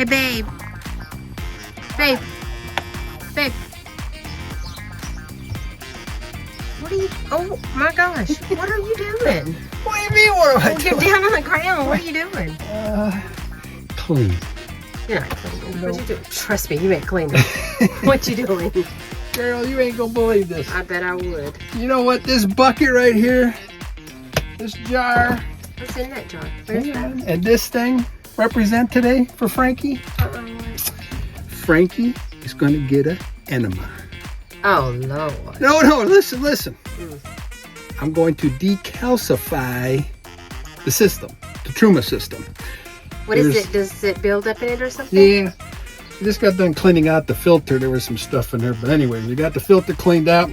Hey, babe. Babe. Babe. What are you... Oh, my gosh. What are you doing? What do you mean, what am I You're doing? down on the ground. What are you doing? Clean. You're not cleaning. What you doing? Trust me, you ain't cleaning. What you doing? Girl, you ain't gonna believe this. I bet I would. You know what? This bucket right here, this jar, What's in that jar? Where's that? and this thing represent today for Frankie? Frankie is gonna get an enema. Oh, Lord. No, listen. I'm going to decalcify the system, the Truma system. What is it? Does it build up in it or something? Yeah. I just got done cleaning out the filter. There was some stuff in there. But anyway, we got the filter cleaned out.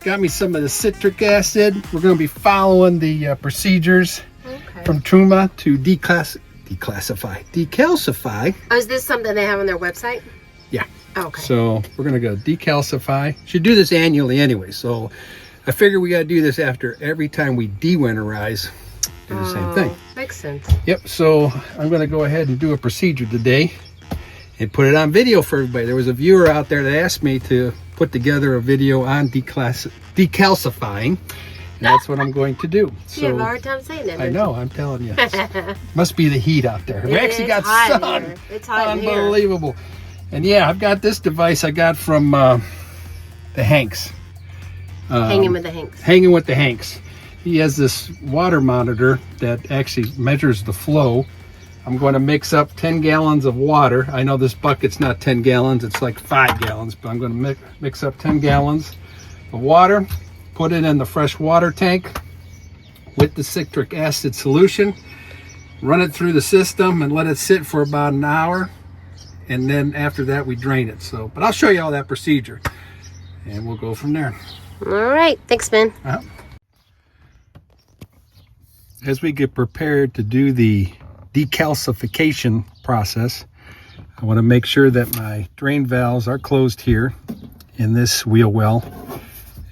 Got me some of the citric acid. We're going to be following the procedures from Truma to decalcify. Oh, is this something they have on their website? Yeah. Oh, okay. So we're going to go decalcify. Should do this annually anyway. So I figure we got to do this after every time we de-winterize. Do the same thing. Makes sense. Yep. So I'm going to go ahead and do a procedure today and put it on video for everybody. There was a viewer out there that asked me to put together a video on decalcifying, and that's what I'm going to do. So, you have a hard time saying that. I know, I'm telling you. Must be the heat out there. We actually got sun. Here. It's hot Unbelievable. And yeah, I've got this device I got from the Hanks. Hanging with the Hanks. Hanging with the Hanks. He has this water monitor that actually measures the flow. I'm going to mix up 10 gallons of water. I know this bucket's not 10 gallons, it's like 5 gallons, but I'm going to mix up 10 gallons of water, put it in the fresh water tank with the citric acid solution, run it through the system and let it sit for about an hour. And then after that, we drain it. So, but I'll show you all that procedure and we'll go from there. All right. Thanks, Ben. As we get prepared to do the decalcification process, I want to make sure that my drain valves are closed here in this wheel well,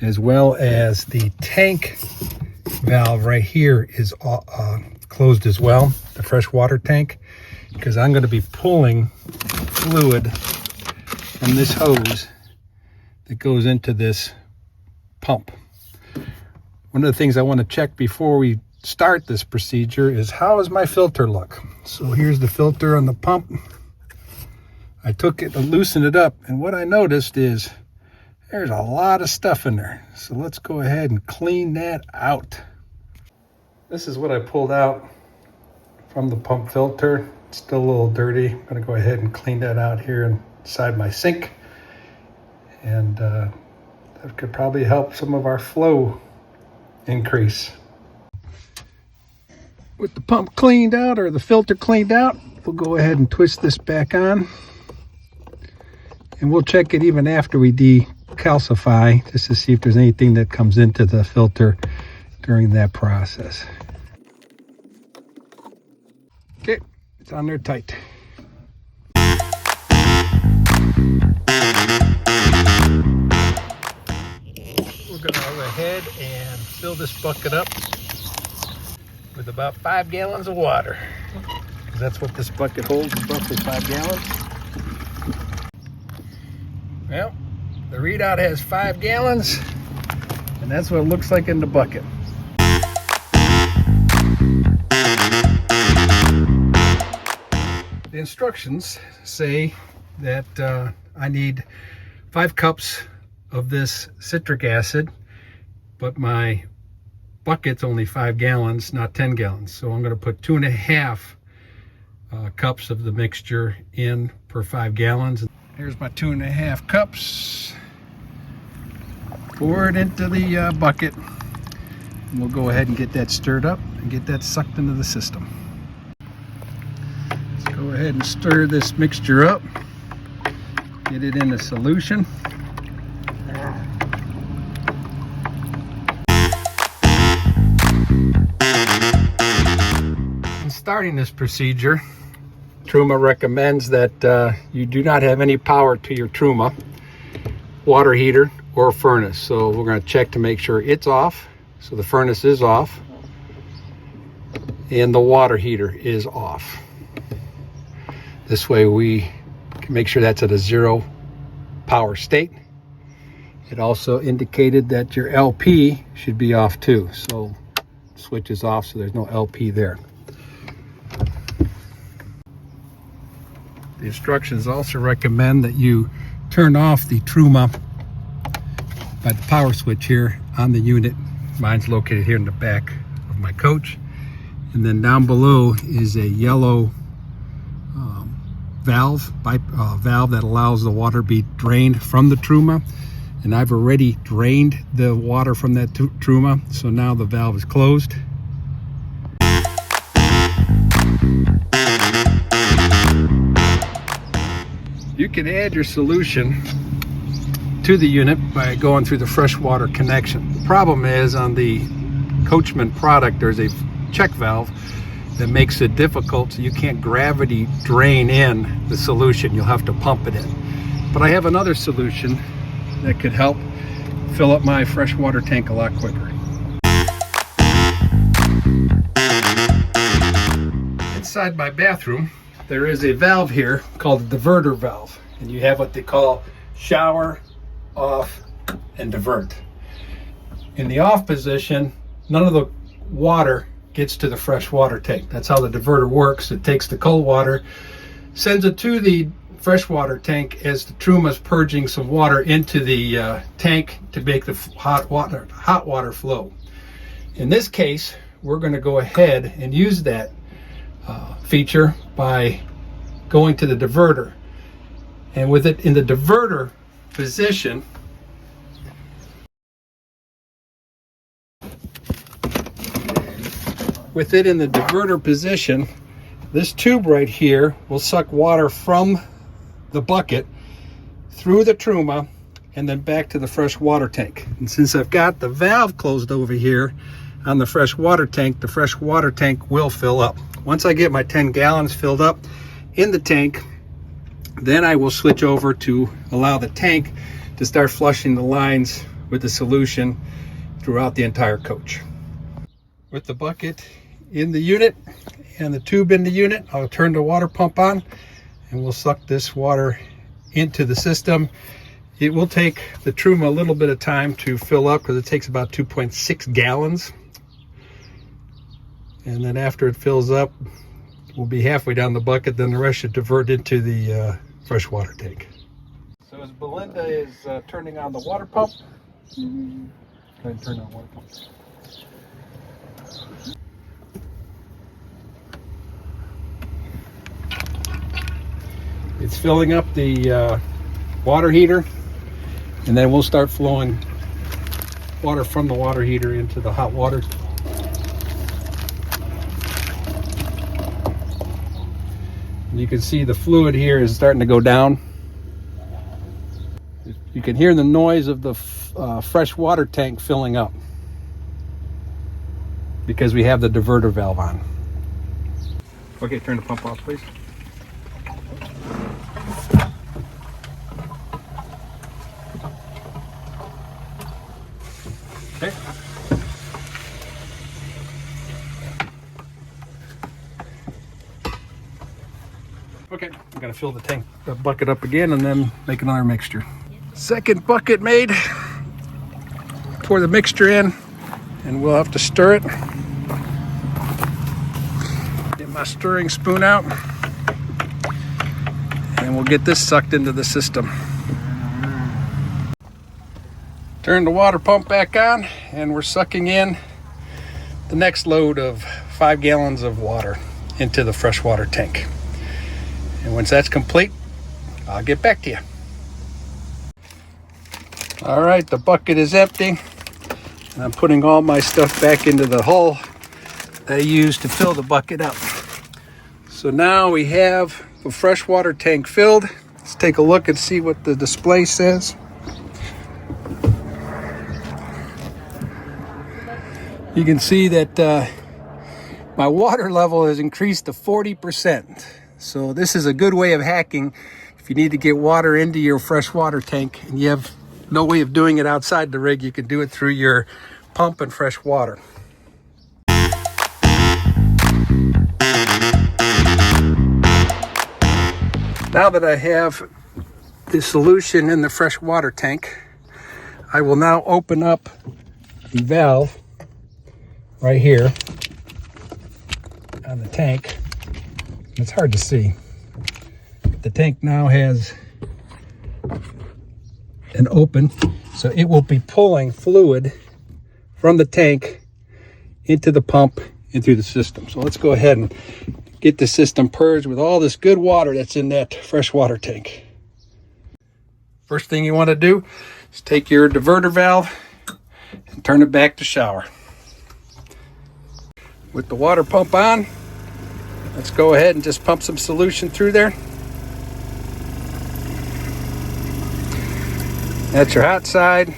as well as the tank valve right here is closed as well, the fresh water tank, because I'm going to be pulling fluid from this hose that goes into this pump. One of the things I want to check before we start this procedure is how does my filter look? So here's the filter on the pump. I took it and loosened it up, and what I noticed is there's a lot of stuff in there. So let's go ahead and clean that out. This is what I pulled out from the pump filter. It's still a little dirty. I'm going to go ahead and clean that out here inside my sink, and that could probably help some of our flow increase. With the pump cleaned out, or the filter cleaned out, we'll go ahead and twist this back on, and we'll check it even after we decalcify, just to see if there's anything that comes into the filter during that process. Okay, it's on there tight. We're going to go ahead and fill this bucket up with about 5 gallons of water, because that's what this bucket holds, roughly 5 gallons. Well, the readout has 5 gallons, and that's what it looks like in the bucket. The instructions say that I need 5 cups of this citric acid, but my bucket's only 5 gallons, not 10 gallons. So I'm going to put 2.5 cups of the mixture in per 5 gallons. Here's my 2.5 cups. Pour it into the bucket. And we'll go ahead and get that stirred up and get that sucked into the system. Let's go ahead and stir this mixture up. Get it in the solution. Starting this procedure, Truma recommends that you do not have any power to your Truma water heater or furnace. So we're going to check to make sure it's off. So the furnace is off and the water heater is off. This way we can make sure that's at a 0 power state. It also indicated that your LP should be off too. So switch is off, so there's no LP there. The instructions also recommend that you turn off the Truma by the power switch here on the unit. Mine's located here in the back of my coach. And then down below is a yellow valve that allows the water to be drained from the Truma. And I've already drained the water from that Truma, so now the valve is closed. You can add your solution to the unit by going through the freshwater connection. The problem is on the Coachman product, there's a check valve that makes it difficult, so you can't gravity drain in the solution. You'll have to pump it in. But I have another solution that could help fill up my freshwater tank a lot quicker. Inside my bathroom, there is a valve here called the diverter valve, and you have what they call shower, off, and divert. In the off position, none of the water gets to the freshwater tank. That's how the diverter works. It takes the cold water, sends it to the freshwater tank as the Truma is purging some water into the tank to make the hot water flow. In this case, we're going to go ahead and use that feature by going to the diverter. And with it in the diverter position, this tube right here will suck water from the bucket through the Truma and then back to the fresh water tank. And since I've got the valve closed over here on the fresh water tank will fill up. Once I get my 10 gallons filled up in the tank, then I will switch over to allow the tank to start flushing the lines with the solution throughout the entire coach. With the bucket in the unit and the tube in the unit, I'll turn the water pump on and we'll suck this water into the system. It will take the Truma a little bit of time to fill up because it takes about 2.6 gallons. And then after it fills up, we'll be halfway down the bucket, then the rest should divert into the freshwater tank. So as Belinda is turning on the water pump, go ahead and turn on the water pump. It's filling up the water heater, and then we'll start flowing water from the water heater into the hot water. You can see the fluid here is starting to go down. You can hear the noise of the fresh water tank filling up because we have the diverter valve on. Okay, turn the pump off, please. Okay. Okay, I'm gonna fill the bucket up again and then make another mixture. Second bucket made. Pour the mixture in and we'll have to stir it. Get my stirring spoon out and we'll get this sucked into the system. Turn the water pump back on and we're sucking in the next load of 5 gallons of water into the freshwater tank. And once that's complete, I'll get back to you. All right, the bucket is empty. And I'm putting all my stuff back into the hole that I used to fill the bucket up. So now we have the freshwater tank filled. Let's take a look and see what the display says. You can see that my water level has increased to 40%. So this is a good way of hacking if you need to get water into your freshwater tank and you have no way of doing it outside the rig. You can do it through your pump and fresh water. Now that I have the solution in the fresh water tank, I will now open up the valve right here on the tank. It's hard to see. The tank now has an open, so it will be pulling fluid from the tank into the pump and through the system. So let's go ahead and get the system purged with all this good water that's in that fresh water tank. First thing you want to do is take your diverter valve and turn it back to shower. With the water pump on, let's go ahead and just pump some solution through there. That's your hot side,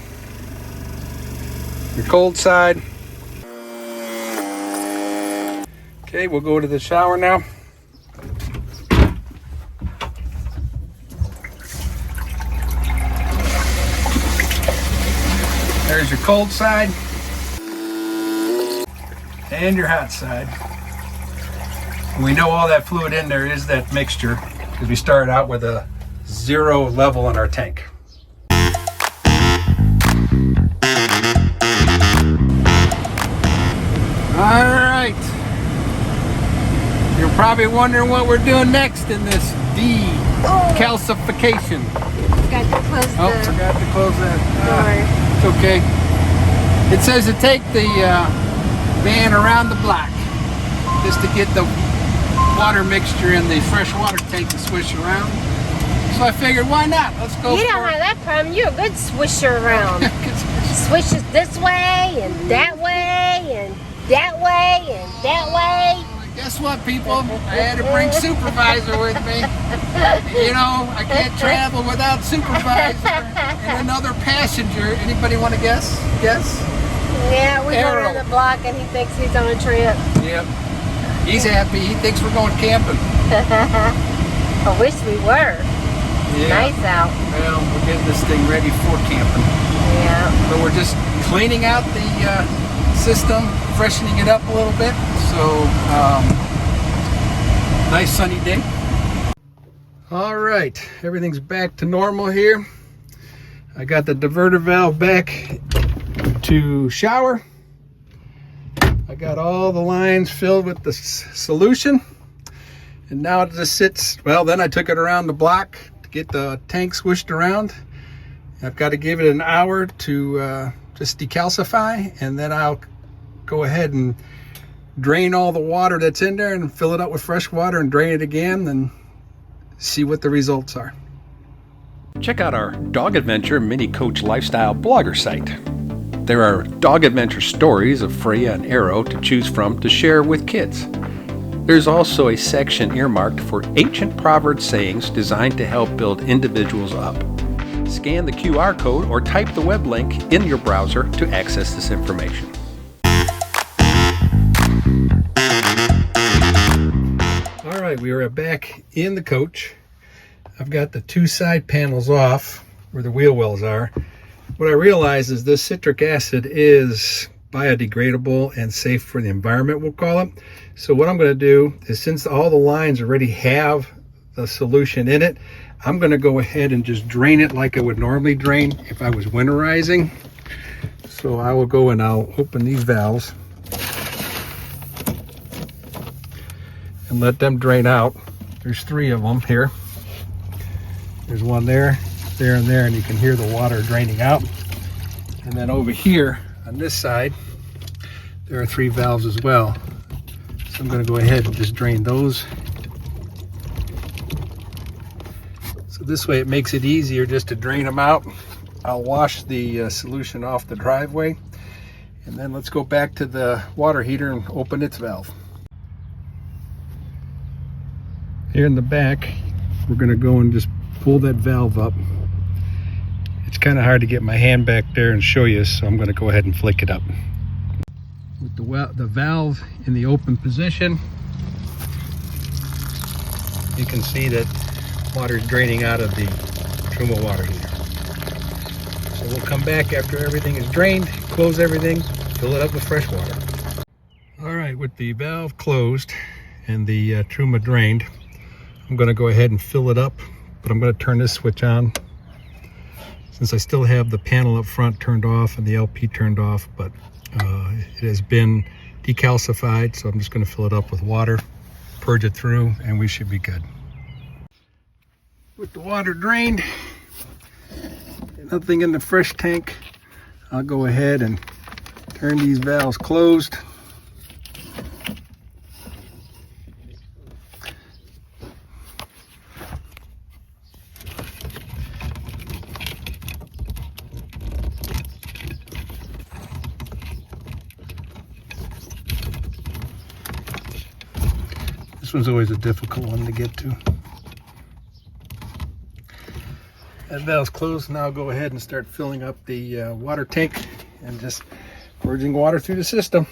your cold side. Okay, we'll go to the shower now. There's your cold side and your hot side. We know all that fluid in there is that mixture because we started out with a 0 level in our tank. All right. You're probably wondering what we're doing next in this decalcification. Forgot to close Forgot to close that door. It's okay. It says to take the van around the block just to get the water mixture in the fresh water tank to swish around. So I figured, why not? Let's go. You don't have that problem. You're a good swisher around. Swishes this way and that way and that way and that way. Guess what, people? I had to bring supervisor with me. You know, I can't travel without supervisor and another passenger. Anybody want to guess? Guess? Yeah, we go around the block and he thinks he's on a trip. Yep. He's happy. He thinks we're going camping. I wish we were. Yeah. Nice out. Well, we're getting this thing ready for camping. Yeah. So we're just cleaning out the system, freshening it up a little bit. So, nice sunny day. All right, everything's back to normal here. I got the diverter valve back to shower. I got all the lines filled with the solution. And now it just sits, well, then I took it around the block to get the tank swished around. I've got to give it an hour to just decalcify, and then I'll go ahead and drain all the water that's in there and fill it up with fresh water and drain it again and see what the results are. Check out our Dog Adventure Mini Coach Lifestyle blogger site. There are dog adventure stories of Freya and Arrow to choose from to share with kids. There's also a section earmarked for ancient proverb sayings designed to help build individuals up. Scan the QR code or type the web link in your browser to access this information. All right, we are back in the coach. I've got the 2 side panels off where the wheel wells are. What I realized is this citric acid is biodegradable and safe for the environment, we'll call it. So what I'm going to do is, since all the lines already have the solution in it, I'm going to go ahead and just drain it like I would normally drain if I was winterizing. So I will go and I'll open these valves and let them drain out. There's 3 of them here. There's one there, there, and there, and you can hear the water draining out. And then over here on this side, there are 3 valves as well. So I'm going to go ahead and just drain those. So this way it makes it easier just to drain them out. I'll wash the solution off the driveway, and then let's go back to the water heater and open its valve. Here in the back, we're going to go and just pull that valve up. It's kind of hard to get my hand back there and show you, so I'm going to go ahead and flick it up. With the valve in the open position, you can see that water is draining out of the Truma water heater. So we'll come back after everything is drained, close everything, fill it up with fresh water. All right, with the valve closed and the Truma drained, I'm going to go ahead and fill it up, but I'm going to turn this switch on since I still have the panel up front turned off and the LP turned off, but it has been decalcified, so I'm just going to fill it up with water, purge it through, and we should be good. With the water drained, nothing in the fresh tank, I'll go ahead and turn these valves closed. This one's always a difficult one to get to. That valve's closed. Now I'll go ahead and start filling up the water tank and just purging water through the system.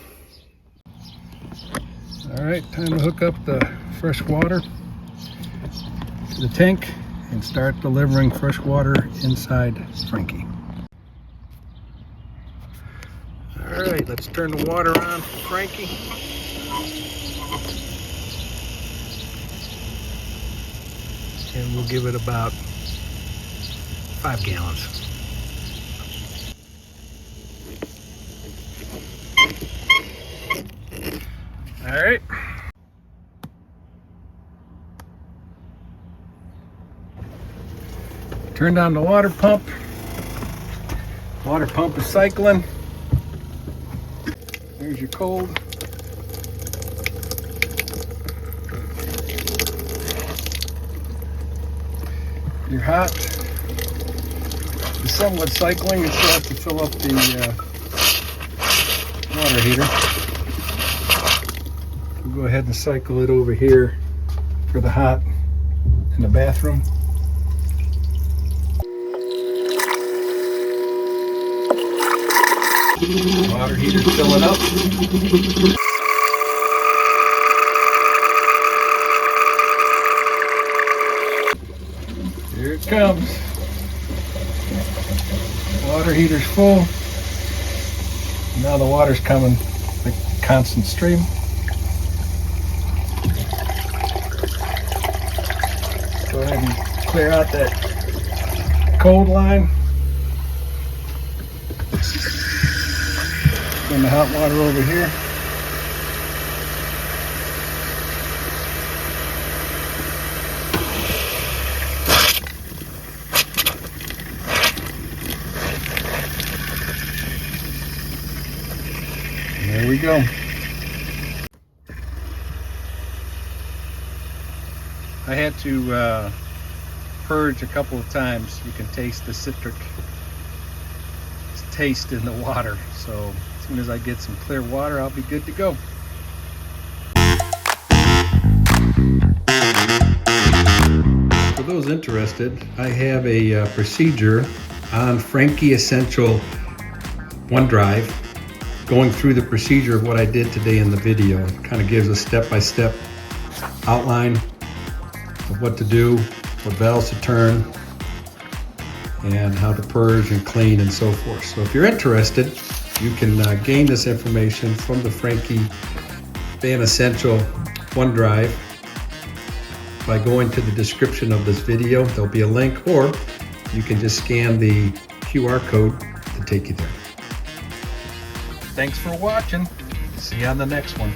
All right, time to hook up the fresh water to the tank and start delivering fresh water inside Frankie. All right, let's turn the water on for Frankie. And we'll give it about 5 gallons. All right. Turned on the water pump. Water pump is cycling. There's your cold. Your hot is somewhat cycling. You still have to fill up the water heater. We'll go ahead and cycle it over here for the hot in the bathroom. Water heater filling up. Here it comes. Water heater's full. Now the water's coming like a constant stream. Go ahead and clear out that cold line. Turn the hot water over here. There we go. I had to purge a couple of times. You can taste the citric taste in the water. So as soon as I get some clear water, I'll be good to go. For those interested, I have a procedure on Frankie Essential OneDrive, going through the procedure of what I did today in the video. It kind of gives a step-by-step outline of what to do, what valves to turn, and how to purge and clean and so forth. So if you're interested, you can gain this information from the Frankie Van Essential OneDrive by going to the description of this video. There'll be a link, or you can just scan the QR code to take you there. Thanks for watching. See you on the next one.